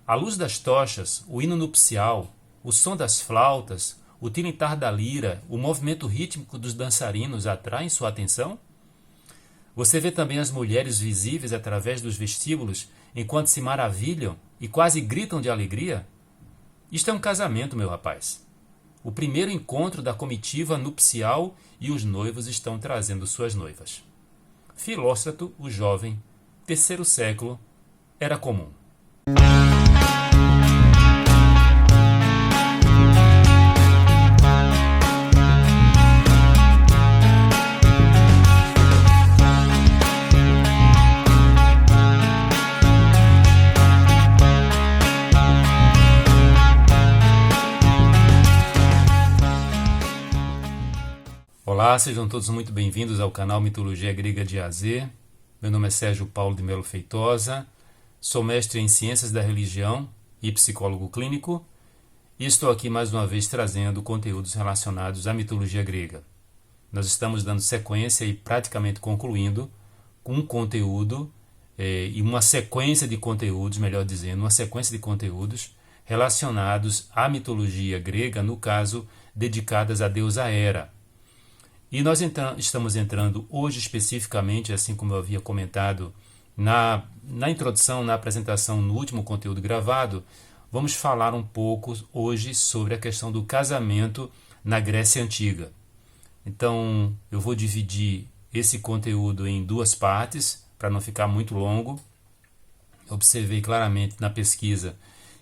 A luz das tochas, o hino nupcial, o som das flautas, o tilintar da lira, o movimento rítmico dos dançarinos atraem sua atenção? Você vê também as mulheres visíveis através dos vestíbulos enquanto se maravilham e quase gritam de alegria? Isto é um casamento, meu rapaz. O primeiro encontro da comitiva nupcial e os noivos estão trazendo suas noivas. Filóstrato, o jovem, terceiro século, era comum. Olá, sejam todos muito bem-vindos ao canal Mitologia Grega de A a Z. Meu nome é Sérgio Paulo de Melo Feitosa, sou mestre em Ciências da Religião e psicólogo clínico e estou aqui mais uma vez trazendo conteúdos relacionados à mitologia grega. Nós estamos dando sequência e praticamente concluindo com um conteúdo e uma sequência de conteúdos, melhor dizendo, uma sequência de conteúdos relacionados à mitologia grega, no caso, dedicadas à deusa Hera. E nós estamos entrando hoje especificamente, assim como eu havia comentado na introdução, na apresentação, no último conteúdo gravado, vamos falar um pouco hoje sobre a questão do casamento na Grécia Antiga. Então, eu vou dividir esse conteúdo em duas partes, para não ficar muito longo. Observei claramente na pesquisa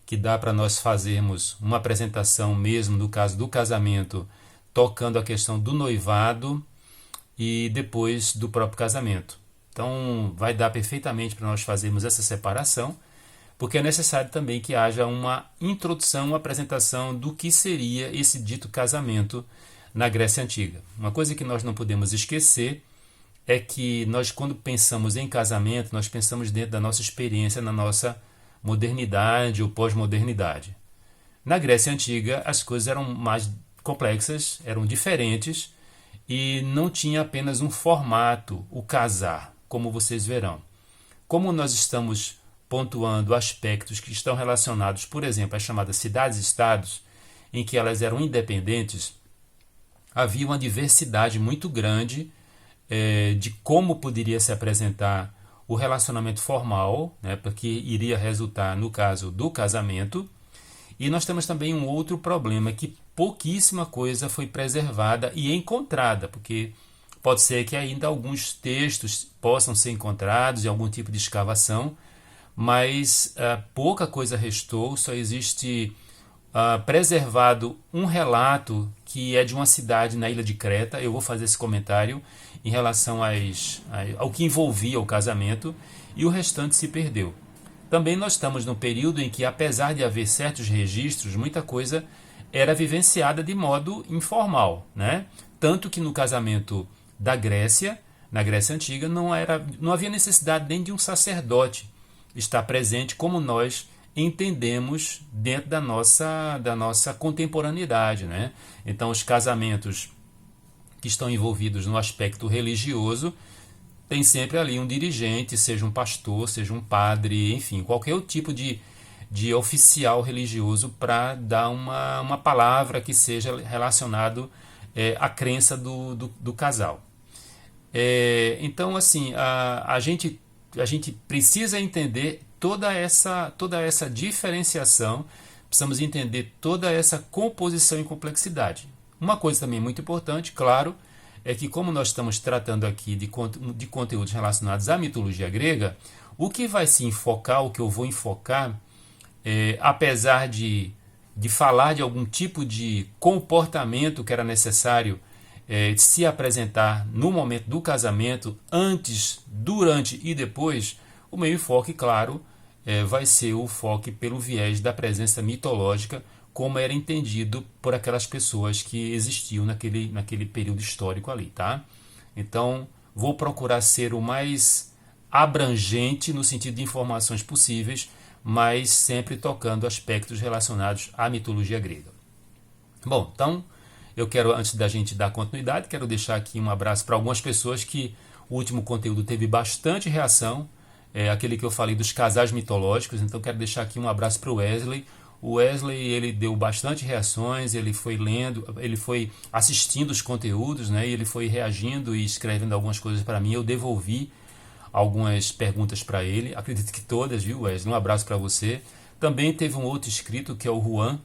que dá para nós fazermos uma apresentação mesmo do caso do casamento, tocando a questão do noivado e depois do próprio casamento. Então, vai dar perfeitamente para nós fazermos essa separação, porque é necessário também que haja uma introdução, uma apresentação do que seria esse dito casamento na Grécia Antiga. Uma coisa que nós não podemos esquecer é que nós, quando pensamos em casamento, nós pensamos dentro da nossa experiência, na nossa modernidade ou pós-modernidade. Na Grécia Antiga, as coisas eram mais complexas, eram diferentes e não tinha apenas um formato, o casar, como vocês verão. Como nós estamos pontuando aspectos que estão relacionados, por exemplo, às chamadas cidades-estados, em que elas eram independentes, havia uma diversidade muito grande de como poderia se apresentar o relacionamento formal, né, porque iria resultar no caso do casamento. E nós temos também um outro problema, que pouquíssima coisa foi preservada e encontrada, porque pode ser que ainda alguns textos possam ser encontrados em algum tipo de escavação, mas pouca coisa restou, só existe preservado um relato que é de uma cidade na ilha de Creta. Eu vou fazer esse comentário em relação ao que envolvia o casamento, e o restante se perdeu. Também nós estamos num período em que, apesar de haver certos registros, muita coisa era vivenciada de modo informal, né? Tanto que no casamento da Grécia, na Grécia Antiga, não havia necessidade nem de um sacerdote estar presente, como nós entendemos dentro da nossa contemporaneidade, né? Então, os casamentos que estão envolvidos no aspecto religioso tem sempre ali um dirigente, seja um pastor, seja um padre, enfim, qualquer tipo de oficial religioso para dar uma palavra que seja relacionado à crença do casal. Então, assim, a gente precisa entender toda essa diferenciação, precisamos entender toda essa composição e complexidade. Uma coisa também muito importante, claro, é que, como nós estamos tratando aqui de conteúdos relacionados à mitologia grega, o que vai se enfocar, o que eu vou enfocar, apesar de falar de algum tipo de comportamento que era necessário se apresentar no momento do casamento, antes, durante e depois, o meu enfoque, claro, vai ser o foco pelo viés da presença mitológica, como era entendido por aquelas pessoas que existiam naquele período histórico ali, tá? Então, vou procurar ser o mais abrangente no sentido de informações possíveis, mas sempre tocando aspectos relacionados à mitologia grega. Bom, então, eu quero, antes da gente dar continuidade, quero deixar aqui um abraço para algumas pessoas que o último conteúdo teve bastante reação. aquele que eu falei dos casais mitológicos. Então quero deixar aqui um abraço para o Wesley. O Wesley, ele deu bastante reações, ele foi lendo, ele foi assistindo os conteúdos, né? E ele foi reagindo e escrevendo algumas coisas para mim. Eu devolvi algumas perguntas para ele, acredito que todas, viu, Wesley? Um abraço para você. Também teve um outro inscrito que é o Juan,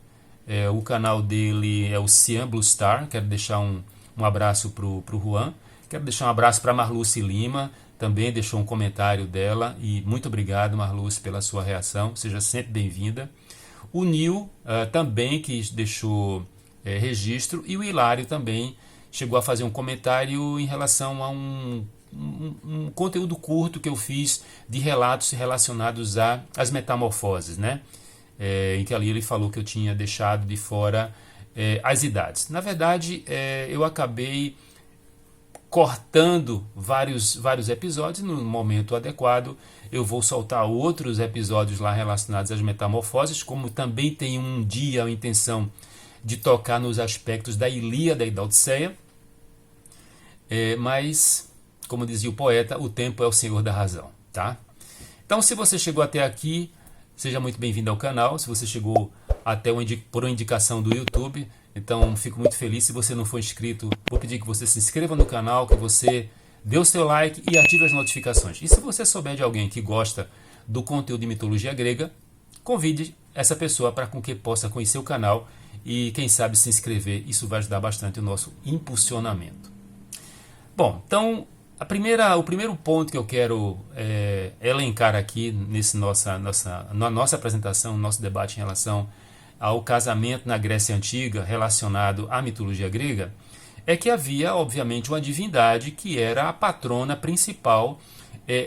o canal dele é o Cian Blue Star. Quero deixar um abraço pro Juan. Quero deixar um abraço para Marluce Lima, também deixou um comentário dela, e muito obrigado, Marluce, pela sua reação, seja sempre bem-vinda. O Nil também, que deixou registro, e o Hilário também chegou a fazer um comentário em relação a um conteúdo curto que eu fiz de relatos relacionados às metamorfoses, né? Em que ali ele falou que eu tinha deixado de fora as idades. Na verdade, eu acabei cortando vários episódios. No momento adequado eu vou soltar outros episódios lá relacionados às metamorfoses, como também tem um dia a intenção de tocar nos aspectos da Ilíada e da Odisseia, mas, como dizia o poeta, o tempo é o senhor da razão, tá? Então, se você chegou até aqui, seja muito bem-vindo ao canal. Se você chegou até por uma indicação do YouTube, então fico muito feliz. Se você não for inscrito, vou pedir que você se inscreva no canal, que você dê o seu like e ative as notificações. E se você souber de alguém que gosta do conteúdo de mitologia grega, convide essa pessoa para que possa conhecer o canal e, quem sabe, se inscrever. Isso vai ajudar bastante o nosso impulsionamento. Bom, então, o primeiro ponto que eu quero elencar aqui na nossa apresentação, no nosso debate em relação ao casamento na Grécia Antiga relacionado à mitologia grega, é que havia, obviamente, uma divindade que era a patrona principal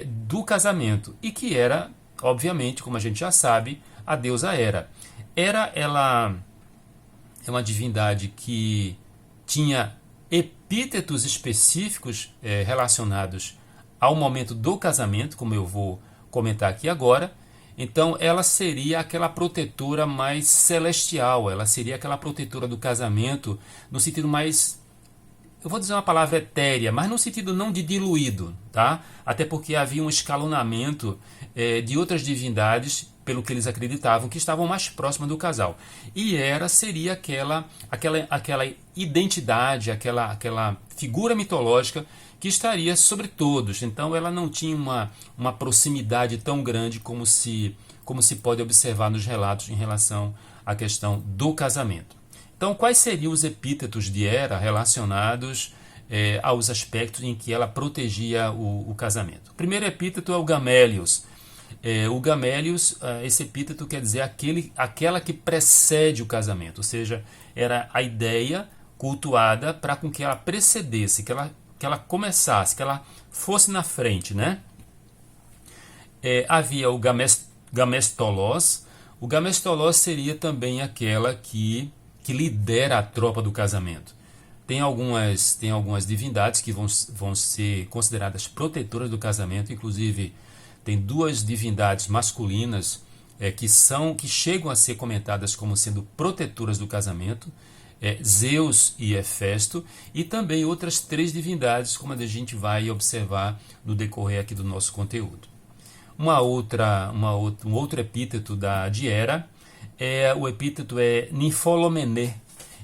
do casamento, e que era, obviamente, como a gente já sabe, a deusa Hera. Hera, ela é uma divindade que tinha epítetos específicos relacionados ao momento do casamento, como eu vou comentar aqui agora. Então ela seria aquela protetora mais celestial, ela seria aquela protetora do casamento no sentido mais, eu vou dizer uma palavra etérea, mas no sentido não de diluído, tá? Até porque havia um escalonamento de outras divindades, pelo que eles acreditavam, que estavam mais próximas do casal. E Hera seria aquela identidade, aquela figura mitológica que estaria sobre todos. Então ela não tinha uma proximidade tão grande como se pode observar nos relatos em relação à questão do casamento. Então, quais seriam os epítetos de Hera relacionados aos aspectos em que ela protegia o casamento? O primeiro epíteto é o Gamélios. O Gamélios, esse epíteto quer dizer aquela que precede o casamento, ou seja, era a ideia cultuada para com que ela precedesse, que ela começasse, que ela fosse na frente, né? Havia o Gamestolos. O Gamestolos seria também aquela que lidera a tropa do casamento. Tem algumas divindades que vão ser consideradas protetoras do casamento, inclusive tem duas divindades masculinas que chegam a ser comentadas como sendo protetoras do casamento, Zeus e Hefesto, e também outras três divindades, como a gente vai observar no decorrer aqui do nosso conteúdo. Um outro epíteto de Hera o epíteto é Ninfolomené.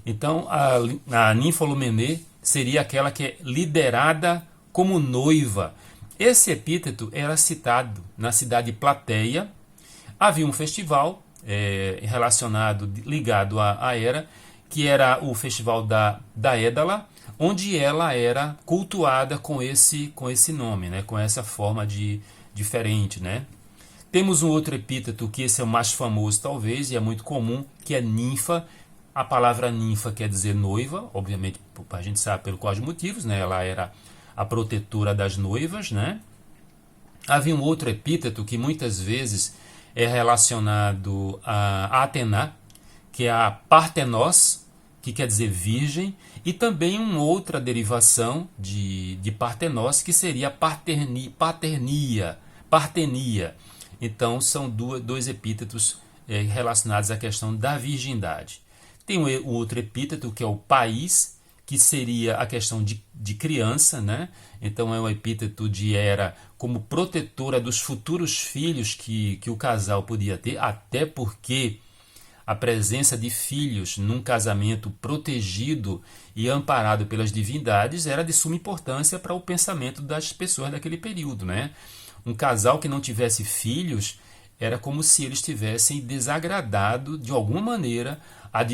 Então a Ninfolomené seria aquela que é liderada como noiva. Esse epíteto era citado na cidade de Plateia. Havia um festival ligado a Hera, que era o festival da Édala, onde ela era cultuada com esse nome, né? Com essa forma diferente, né? Temos um outro epíteto, que esse é o mais famoso talvez, e é muito comum, que é ninfa. A palavra ninfa quer dizer noiva, obviamente a gente sabe pelo quais motivos, né? Ela era a protetora das noivas, né? Havia um outro epíteto que muitas vezes é relacionado a Atena, que é a Partenos, que quer dizer virgem, e também uma outra derivação de Partenos, que seria Partenia. Então são dois epítetos relacionados à questão da virgindade. Tem o outro epíteto, que é o país, que seria a questão de criança, né? Então é um epíteto de Hera como protetora dos futuros filhos que o casal podia ter, até porque a presença de filhos num casamento protegido e amparado pelas divindades era de suma importância para o pensamento das pessoas daquele período, né? Um casal que não tivesse filhos era como se eles tivessem desagradado de alguma maneira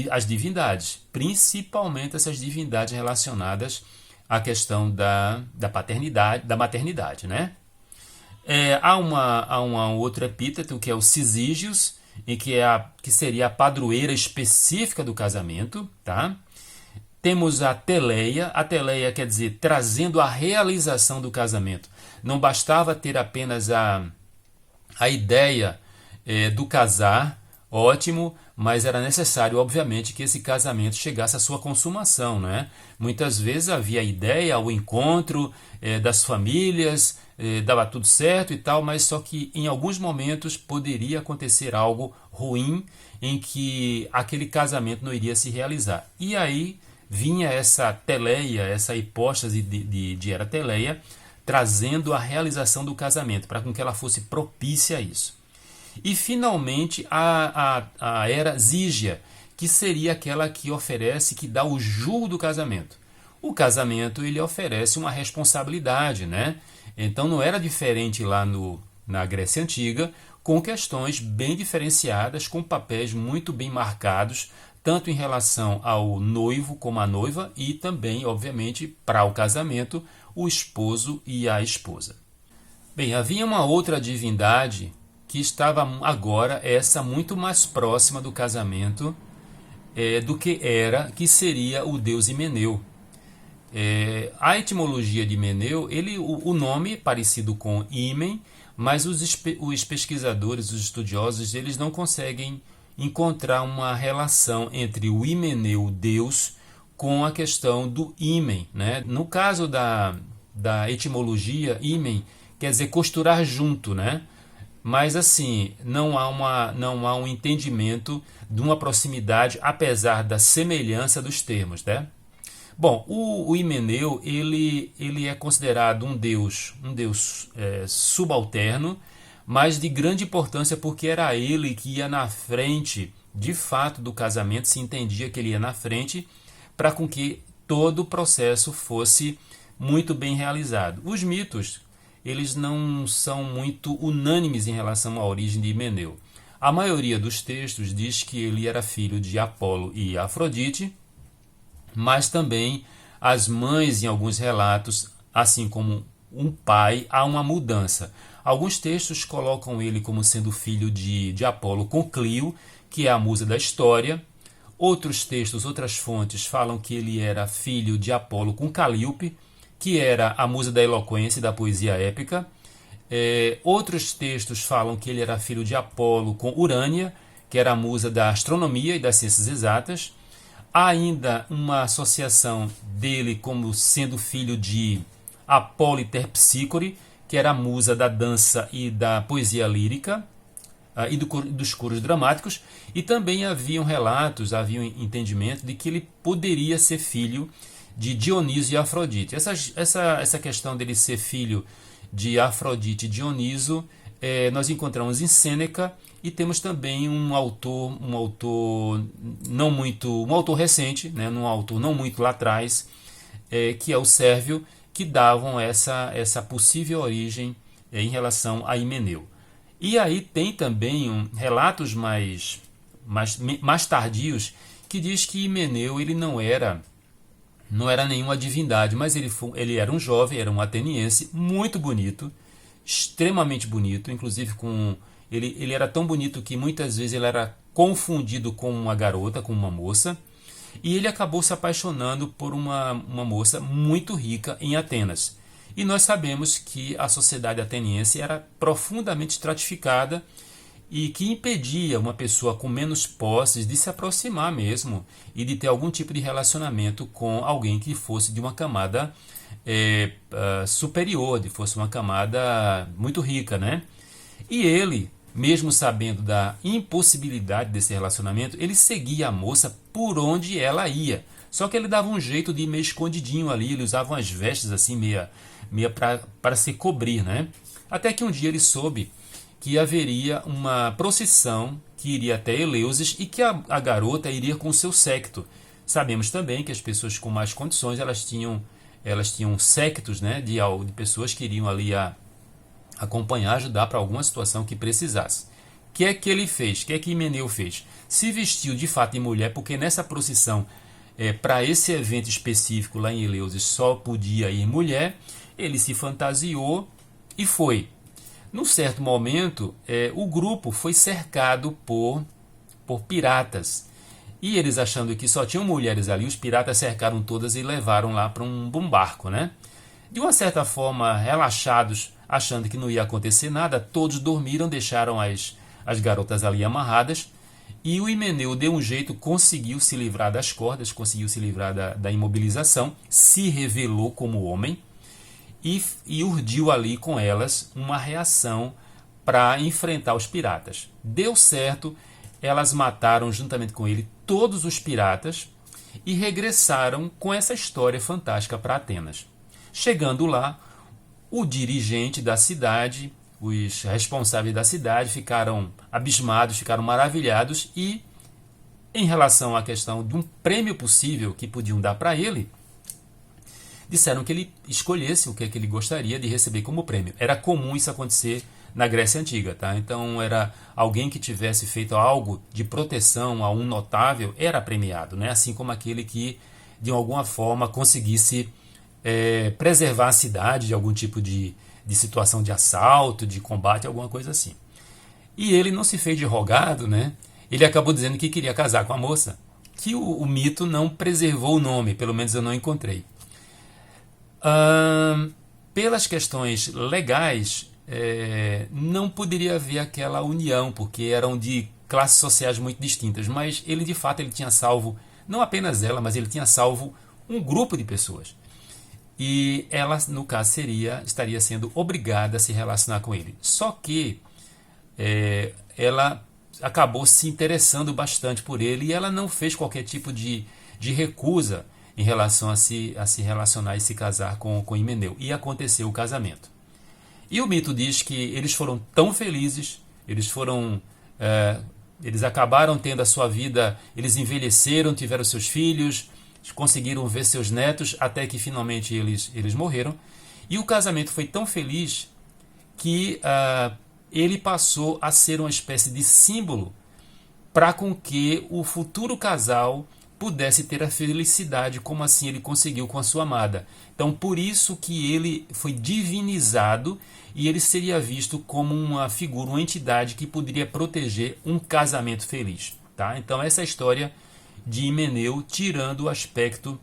as divindades, principalmente essas divindades relacionadas à questão da paternidade, da maternidade, né? Há uma outra epíteto que é o Cisígios, em que seria a padroeira específica do casamento, tá? Temos a Teleia. A Teleia quer dizer trazendo a realização do casamento. Não bastava ter apenas a ideia do casar, ótimo, mas era necessário, obviamente, que esse casamento chegasse à sua consumação, né? Muitas vezes havia a ideia, o encontro das famílias, dava tudo certo e tal, mas só que em alguns momentos poderia acontecer algo ruim em que aquele casamento não iria se realizar. E aí vinha essa Teleia, essa hipóstase de Hera Teleia, trazendo a realização do casamento, para que ela fosse propícia a isso. E finalmente a Hera Zígia, que seria aquela que oferece, que dá o jugo do casamento. O casamento ele oferece uma responsabilidade, né? Então não era diferente lá na Grécia Antiga, com questões bem diferenciadas, com papéis muito bem marcados, tanto em relação ao noivo como à noiva e também, obviamente, para o casamento, o esposo e a esposa. Bem, havia uma outra divindade que estava agora, essa muito mais próxima do casamento do que Hera, que seria o deus Himeneu. A etimologia de Himeneu, o nome é parecido com Ímen, mas os pesquisadores, os estudiosos, eles não conseguem encontrar uma relação entre o Himeneu, Deus, com a questão do ímen, né? No caso da etimologia, ímen quer dizer costurar junto, né? Mas assim, não há um entendimento de uma proximidade, apesar da semelhança dos termos, né? Bom, o Himeneu ele é considerado um deus subalterno, mas de grande importância porque era ele que ia na frente, de fato, do casamento. Se entendia que ele ia na frente para com que todo o processo fosse muito bem realizado. Os mitos, eles não são muito unânimes em relação à origem de Himeneu. A maioria dos textos diz que ele era filho de Apolo e Afrodite, mas também as mães, em alguns relatos, assim como um pai, há uma mudança. Alguns textos colocam ele como sendo filho de Apolo com Clio, que é a musa da história. Outros textos, outras fontes, falam que ele era filho de Apolo com Calíope, que era a musa da eloquência e da poesia épica. Outros textos falam que ele era filho de Apolo com Urânia, que era a musa da astronomia e das ciências exatas. Há ainda uma associação dele como sendo filho de Apolo e Terpsícore, que era a musa da dança e da poesia lírica e dos coros dramáticos. E também havia um entendimento de que ele poderia ser filho de Dionísio e Afrodite. Essa questão dele ser filho de Afrodite e Dioniso, nós encontramos em Sêneca, e temos também um autor recente, né, um autor não muito lá atrás, que é o Sérvio, que davam essa possível origem em relação a Himeneu. E aí tem também relatos mais tardios que diz que Himeneu ele não era nenhuma divindade, mas ele era um jovem, era um ateniense muito bonito, extremamente bonito, inclusive ele era tão bonito que muitas vezes ele era confundido com uma garota, com uma moça, e ele acabou se apaixonando por uma moça muito rica em Atenas. E nós sabemos que a sociedade ateniense era profundamente estratificada e que impedia uma pessoa com menos posses de se aproximar mesmo e de ter algum tipo de relacionamento com alguém que fosse de uma camada superior, de fosse uma camada muito rica, né? E ele, mesmo sabendo da impossibilidade desse relacionamento, ele seguia a moça por onde ela ia. Só que ele dava um jeito de ir meio escondidinho ali, ele usava umas vestes assim, meia para se cobrir, né? Até que um dia ele soube que haveria uma procissão que iria até Eleusis e que a garota iria com seu séquito. Sabemos também que as pessoas com mais condições, elas tinham séquitos, né, de pessoas que iriam ali acompanhar, ajudar para alguma situação que precisasse. O que é que ele fez? O que é que Himeneu fez? Se vestiu de fato de mulher, porque nessa procissão, para esse evento específico lá em Eleusis, só podia ir mulher. Ele se fantasiou e foi. Num certo momento, o grupo foi cercado por piratas. E eles, achando que só tinham mulheres ali, os piratas cercaram todas e levaram lá para um barco, né? De uma certa forma, relaxados, achando que não ia acontecer nada, todos dormiram, deixaram as garotas ali amarradas. E o Himeneu deu um jeito, conseguiu se livrar das cordas, conseguiu se livrar da imobilização, se revelou como homem e urdiu ali com elas uma reação para enfrentar os piratas. Deu certo, elas mataram juntamente com ele todos os piratas e regressaram com essa história fantástica para Atenas. Chegando lá, o dirigente da cidade, os responsáveis da cidade ficaram abismados, ficaram maravilhados e, em relação à questão de um prêmio possível que podiam dar para ele, disseram que ele escolhesse o que é que ele gostaria de receber como prêmio. Era comum isso acontecer na Grécia Antiga, tá? Então era alguém que tivesse feito algo de proteção a um notável era premiado, né? Assim como aquele que de alguma forma conseguisse preservar a cidade de algum tipo de situação de assalto, de combate, alguma coisa assim. E ele não se fez de rogado, né? Ele acabou dizendo que queria casar com a moça, que o mito não preservou o nome, pelo menos eu não encontrei. Pelas questões legais, não poderia haver aquela união, porque eram de classes sociais muito distintas, mas ele de fato ele tinha salvo, não apenas ela, mas ele tinha salvo um grupo de pessoas. E ela, no caso, estaria sendo obrigada a se relacionar com ele. Só que ela acabou se interessando bastante por ele e ela não fez qualquer tipo de recusa em relação a se relacionar e se casar com Himeneu. E aconteceu o casamento. E o mito diz que eles foram tão felizes, eles acabaram tendo a sua vida, eles envelheceram, tiveram seus filhos, conseguiram ver seus netos, até que finalmente eles morreram. E o casamento foi tão feliz que ele passou a ser uma espécie de símbolo para com que o futuro casal pudesse ter a felicidade, como assim ele conseguiu com a sua amada. Então, por isso que ele foi divinizado e ele seria visto como uma figura, uma entidade que poderia proteger um casamento feliz. Tá? Então, essa é a história de Himeneu, tirando o aspecto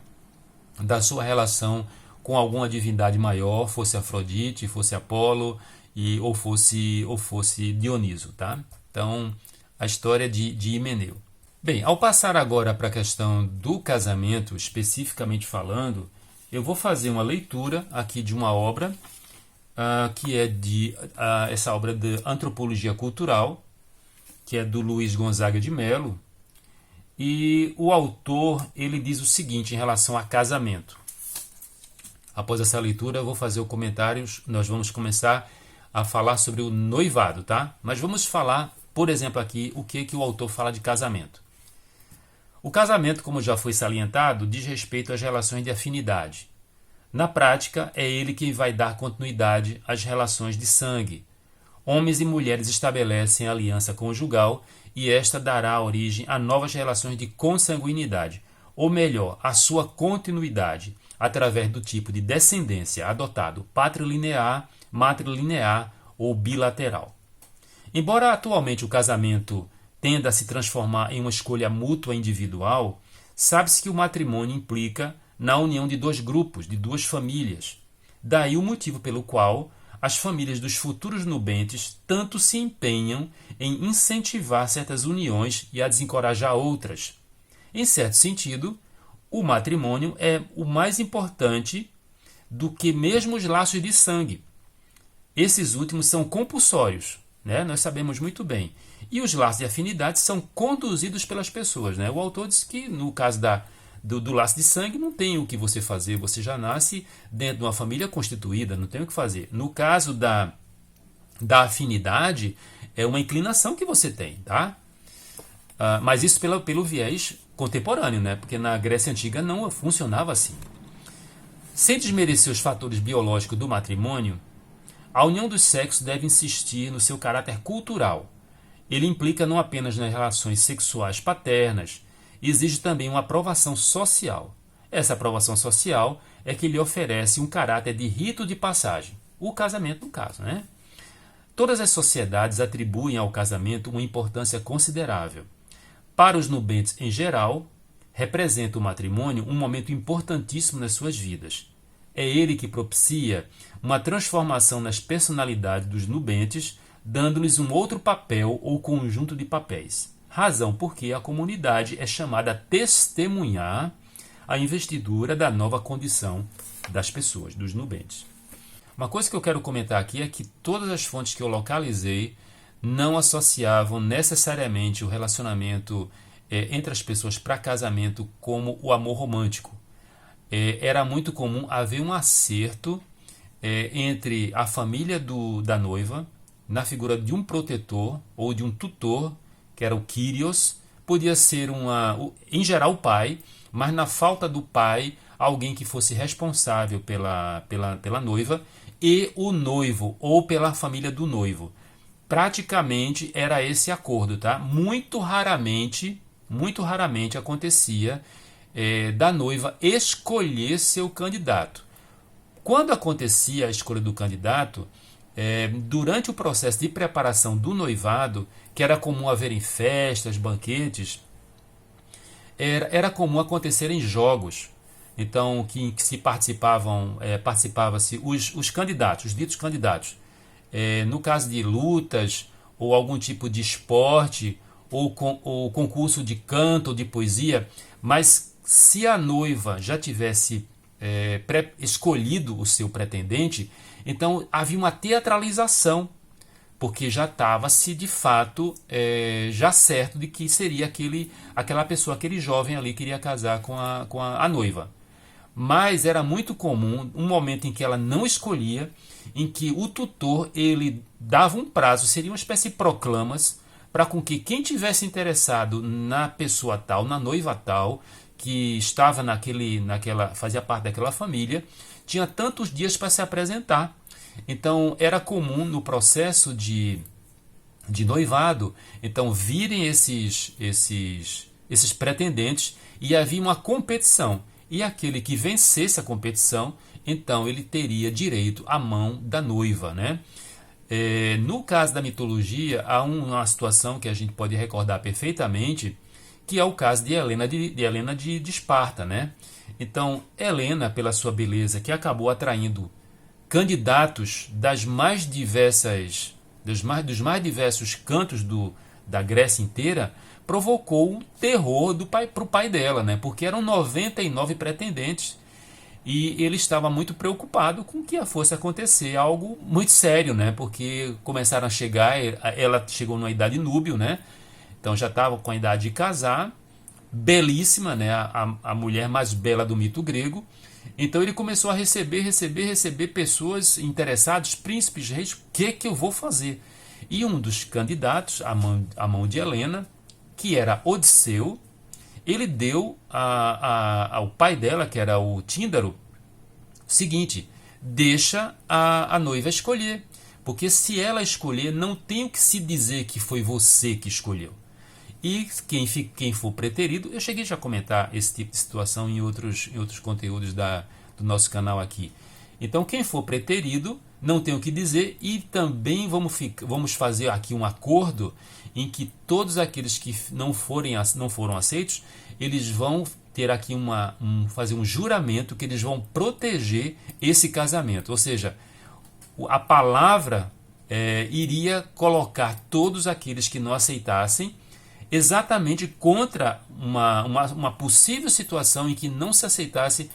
da sua relação com alguma divindade maior, fosse Afrodite, fosse Apolo ou fosse Dioniso. Tá? Então, a história de Himeneu. Bem, ao passar agora para a questão do casamento, especificamente falando, eu vou fazer uma leitura aqui de uma obra que é essa obra de Antropologia Cultural, que é do Luiz Gonzaga de Melo, e o autor ele diz o seguinte em relação a casamento. Após essa leitura eu vou fazer os comentários, nós vamos começar a falar sobre o noivado, tá? Mas vamos falar, por exemplo, aqui o que o autor fala de casamento. O casamento, como já foi salientado, diz respeito às relações de afinidade. Na prática, é ele quem vai dar continuidade às relações de sangue. Homens e mulheres estabelecem a aliança conjugal e esta dará origem a novas relações de consanguinidade, ou melhor, a sua continuidade, através do tipo de descendência adotado patrilinear, matrilinear ou bilateral. Embora atualmente o casamento tenda a se transformar em uma escolha mútua individual, sabe-se que o matrimônio implica na união de dois grupos, de duas famílias. Daí o motivo pelo qual as famílias dos futuros nubentes tanto se empenham em incentivar certas uniões e a desencorajar outras. Em certo sentido, o matrimônio é o mais importante do que mesmo os laços de sangue. Esses últimos são compulsórios, né? Nós sabemos muito bem. E os laços de afinidade são conduzidos pelas pessoas, né? O autor diz que, no caso do laço de sangue, não tem o que você fazer, você já nasce dentro de uma família constituída, não tem o que fazer. No caso da afinidade, é uma inclinação que você tem, tá? Mas isso pelo viés contemporâneo, né? Porque na Grécia Antiga não funcionava assim. Sem desmerecer os fatores biológicos do matrimônio, a união dos sexos deve insistir no seu caráter cultural. Ele implica não apenas nas relações sexuais paternas, exige também uma aprovação social. Essa aprovação social é que lhe oferece um caráter de rito de passagem, o casamento no caso, né? Todas as sociedades atribuem ao casamento uma importância considerável. Para os nubentes em geral, representa o matrimônio um momento importantíssimo nas suas vidas. É ele que propicia uma transformação nas personalidades dos nubentes, dando-lhes um outro papel ou conjunto de papéis. Razão porque a comunidade é chamada a testemunhar a investidura da nova condição das pessoas, dos nubentes. Uma coisa que eu quero comentar aqui é que todas as fontes que eu localizei não associavam necessariamente o relacionamento entre as pessoas para casamento como o amor romântico. Era muito comum haver um acerto entre a família da noiva, na figura de um protetor ou de um tutor, que era o Kyrios, podia ser em geral o pai, mas na falta do pai, alguém que fosse responsável pela noiva, e o noivo, ou pela família do noivo. Praticamente era esse acordo, tá? Muito raramente acontecia da noiva escolher seu candidato. Quando acontecia a escolha do candidato, durante o processo de preparação do noivado, que era comum haverem festas, banquetes, era comum acontecerem jogos. Então, que se participavam-se os candidatos, os ditos candidatos. No caso de lutas, ou algum tipo de esporte, ou concurso de canto ou de poesia, mas se a noiva já tivesse escolhido o seu pretendente, então havia uma teatralização, porque já estava-se de fato já certo de que seria aquela pessoa, aquele jovem ali que iria casar com a noiva. Mas era muito comum um momento em que ela não escolhia, em que o tutor ele dava um prazo, seria uma espécie de proclamas, para com que quem tivesse interessado na pessoa tal, na noiva tal, que estava fazia parte daquela família, tinha tantos dias para se apresentar. Então era comum no processo de noivado, então virem esses pretendentes, e havia uma competição. E aquele que vencesse a competição, então ele teria direito à mão da noiva, né? No caso da mitologia, há uma situação que a gente pode recordar perfeitamente, que é o caso de Helena de Esparta, né? Então, Helena, pela sua beleza, que acabou atraindo candidatos dos mais diversos cantos da Grécia inteira, provocou um terror para o pai dela, né? Porque eram 99 pretendentes e ele estava muito preocupado com que fosse acontecer algo muito sério, né? Porque começaram a chegar, ela chegou numa idade núbil, né? Então já estava com a idade de casar, belíssima, né? A mulher mais bela do mito grego. Então ele começou a receber pessoas interessadas, príncipes, reis. O que eu vou fazer? E um dos candidatos, a mão de Helena, que era Odisseu, ele deu ao pai dela, que era o Tíndaro, o seguinte: deixa a noiva escolher, porque se ela escolher, não tem o que se dizer que foi você que escolheu. E quem for preterido, eu cheguei já a comentar esse tipo de situação em outros conteúdos do nosso canal aqui. Então, quem for preterido não tem o que dizer, e também vamos fazer aqui um acordo em que todos aqueles que não foram aceitos, eles vão ter aqui fazer um juramento que eles vão proteger esse casamento. Ou seja, a palavra iria colocar todos aqueles que não aceitassem exatamente contra uma possível situação em que não se aceitasse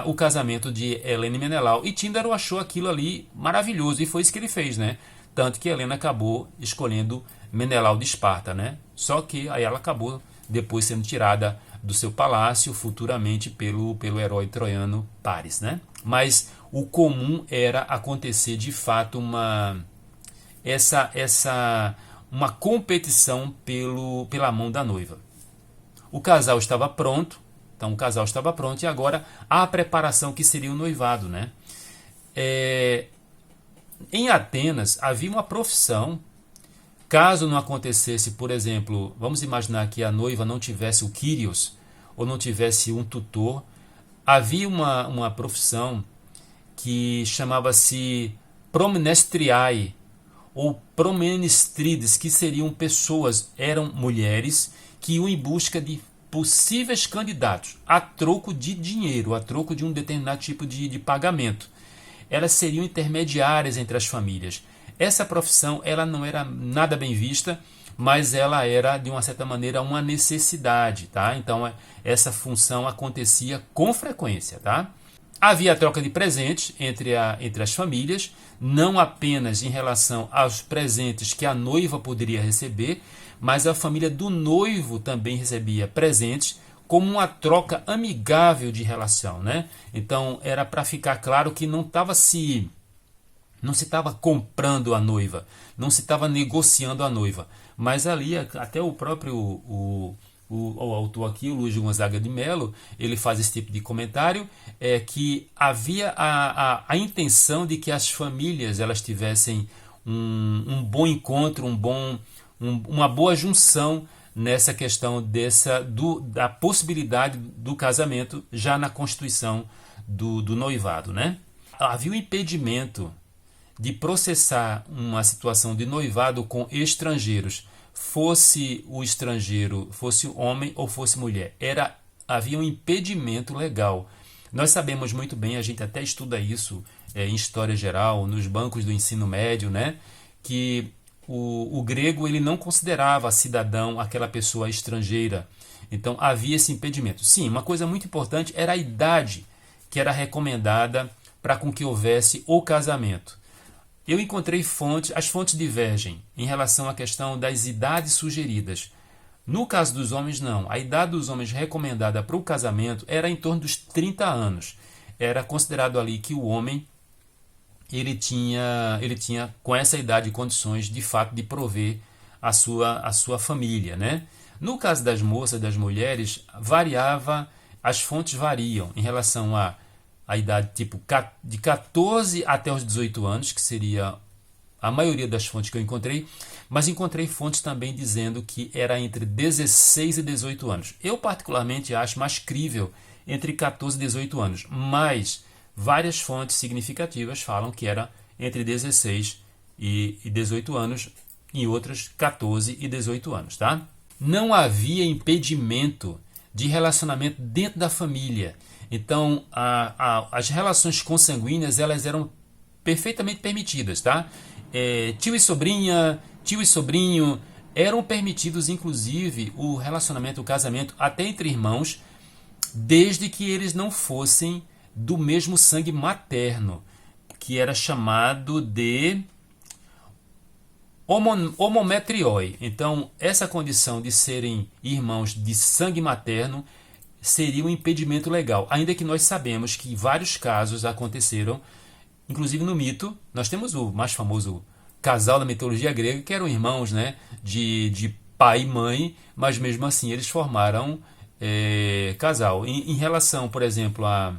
o casamento de Helena e Menelau. E Tíndaro achou aquilo ali maravilhoso, e foi isso que ele fez, né? Tanto que Helena acabou escolhendo Menelau de Esparta, né? Só que aí ela acabou depois sendo tirada do seu palácio, futuramente pelo herói troiano Paris, né? Mas o comum era acontecer de fato uma competição pela mão da noiva. O casal estava pronto, então o casal estava pronto e agora a preparação que seria o noivado, né? Em Atenas havia uma profissão. Caso não acontecesse, por exemplo, vamos imaginar que a noiva não tivesse o Kyrios ou não tivesse um tutor, havia uma profissão que chamava-se promenestriae ou promenestrides, que seriam pessoas, eram mulheres que iam em busca de possíveis candidatos a troco de dinheiro, a troco de um determinado tipo de pagamento. Elas seriam intermediárias entre as famílias. Essa profissão ela não era nada bem vista, mas ela era, de uma certa maneira, uma necessidade, tá? Então, essa função acontecia com frequência, tá? Havia a troca de presentes entre as famílias, não apenas em relação aos presentes que a noiva poderia receber, mas a família do noivo também recebia presentes como uma troca amigável de relação, né? Então, era para ficar claro que não se estava comprando a noiva, não se estava negociando a noiva, mas ali até o próprio o autor aqui, o Luiz Gonzaga de Mello, ele faz esse tipo de comentário, que havia a intenção de que as famílias elas tivessem um bom encontro, uma boa junção nessa questão da possibilidade do casamento já na constituição do noivado, né? Havia um impedimento de processar uma situação de noivado com estrangeiros, fosse o estrangeiro, fosse homem ou fosse mulher. Havia um impedimento legal. Nós sabemos muito bem, a gente até estuda isso em história geral, nos bancos do ensino médio, né? Que o grego ele não considerava cidadão aquela pessoa estrangeira. Então havia esse impedimento. Sim, uma coisa muito importante era a idade que era recomendada para com que houvesse o casamento. Eu encontrei as fontes divergem em relação à questão das idades sugeridas. No caso dos homens, não. A idade dos homens recomendada para o casamento era em torno dos 30 anos. Era considerado ali que o homem ele tinha com essa idade condições de fato de prover a sua família, né? No caso das moças, das mulheres, as fontes variam em relação a idade tipo de 14 até os 18 anos, que seria a maioria das fontes que eu encontrei, mas encontrei fontes também dizendo que era entre 16 e 18 anos. Eu particularmente acho mais crível entre 14 e 18 anos, mas várias fontes significativas falam que era entre 16 e 18 anos, e outras 14 e 18 anos, tá? Não havia impedimento de relacionamento dentro da família. Então, as relações consanguíneas elas eram perfeitamente permitidas, tá? Tio e sobrinha, tio e sobrinho, eram permitidos, inclusive, o relacionamento, o casamento, até entre irmãos, desde que eles não fossem do mesmo sangue materno, que era chamado de homometrioi. Então, essa condição de serem irmãos de sangue materno seria um impedimento legal, ainda que nós sabemos que vários casos aconteceram, inclusive no mito. Nós temos o mais famoso casal da mitologia grega, que eram irmãos, né, de pai e mãe, mas mesmo assim eles formaram casal. Em relação, por exemplo, a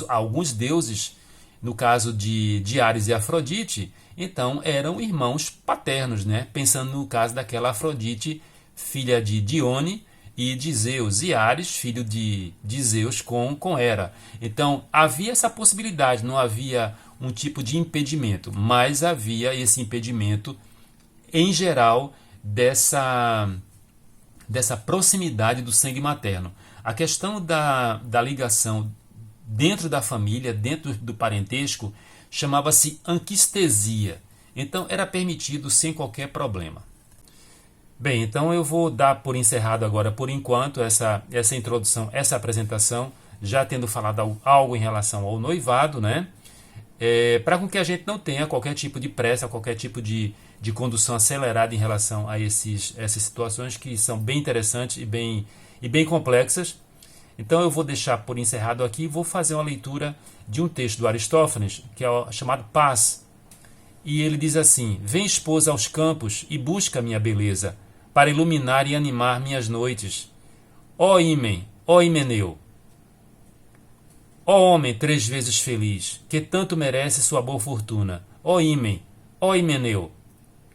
alguns deuses, no caso de Ares e Afrodite, então eram irmãos paternos, né? Pensando no caso daquela Afrodite, filha de Dione e de Zeus, e Ares, filho de Zeus com Hera. Então havia essa possibilidade, não havia um tipo de impedimento, mas havia esse impedimento em geral dessa proximidade do sangue materno. A questão da ligação dentro da família, dentro do parentesco, chamava-se anquistesia. Então era permitido sem qualquer problema. Bem, então eu vou dar por encerrado agora, por enquanto, essa introdução, essa apresentação, já tendo falado algo em relação ao noivado, né? Para com que a gente não tenha qualquer tipo de pressa, qualquer tipo de condução acelerada em relação a essas situações que são bem interessantes e bem complexas. Então eu vou deixar por encerrado aqui e vou fazer uma leitura de um texto do Aristófanes, que é o chamado Paz. E ele diz assim: vem, esposa, aos campos e busca minha beleza, para iluminar e animar minhas noites. Ó Ímen, ó Himeneu, ó homem 3 vezes feliz, que tanto merece sua boa fortuna. Ó Ímen, ó Himeneu,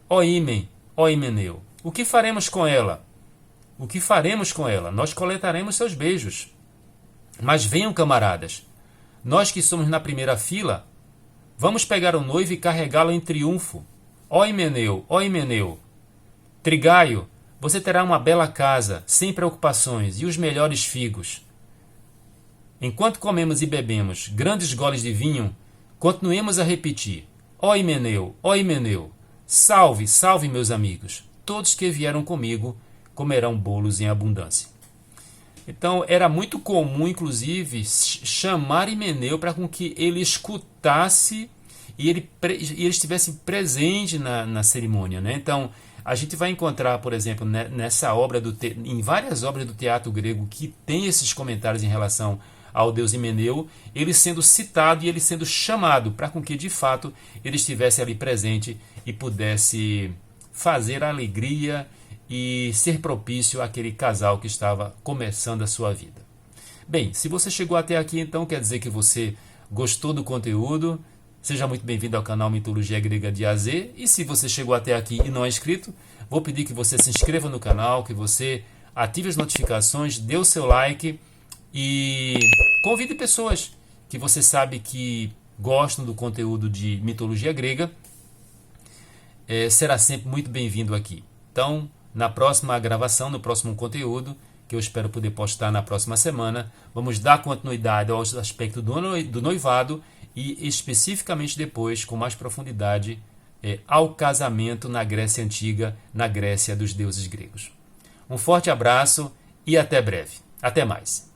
ó Ímen, ó Himeneu. O que faremos com ela? O que faremos com ela? Nós coletaremos seus beijos. Mas venham, camaradas, nós que somos na primeira fila, vamos pegar o noivo e carregá-lo em triunfo. Ó Himeneu, ó Himeneu. Trigaio, você terá uma bela casa, sem preocupações, e os melhores figos. Enquanto comemos e bebemos grandes goles de vinho, continuemos a repetir: ó Himeneu, ó Himeneu. Salve, salve, meus amigos. Todos que vieram comigo comerão bolos em abundância. Então era muito comum, inclusive, chamar Himeneu para com que ele escutasse e ele estivesse presente na cerimônia, né? Então a gente vai encontrar, por exemplo, nessa obra em várias obras do teatro grego que tem esses comentários em relação ao deus Himeneu, ele sendo citado e ele sendo chamado para com que de fato ele estivesse ali presente e pudesse fazer a alegria e ser propício àquele casal que estava começando a sua vida. Bem, se você chegou até aqui, então quer dizer que você gostou do conteúdo. Seja muito bem-vindo ao canal Mitologia Grega de AZ. E se você chegou até aqui e não é inscrito, vou pedir que você se inscreva no canal, que você ative as notificações, dê o seu like e convide pessoas que você sabe que gostam do conteúdo de mitologia grega. Será sempre muito bem-vindo aqui. Então, na próxima gravação, no próximo conteúdo, que eu espero poder postar na próxima semana, vamos dar continuidade ao aspecto do noivado e especificamente depois, com mais profundidade, ao casamento na Grécia Antiga, na Grécia dos deuses gregos. Um forte abraço e até breve. Até mais.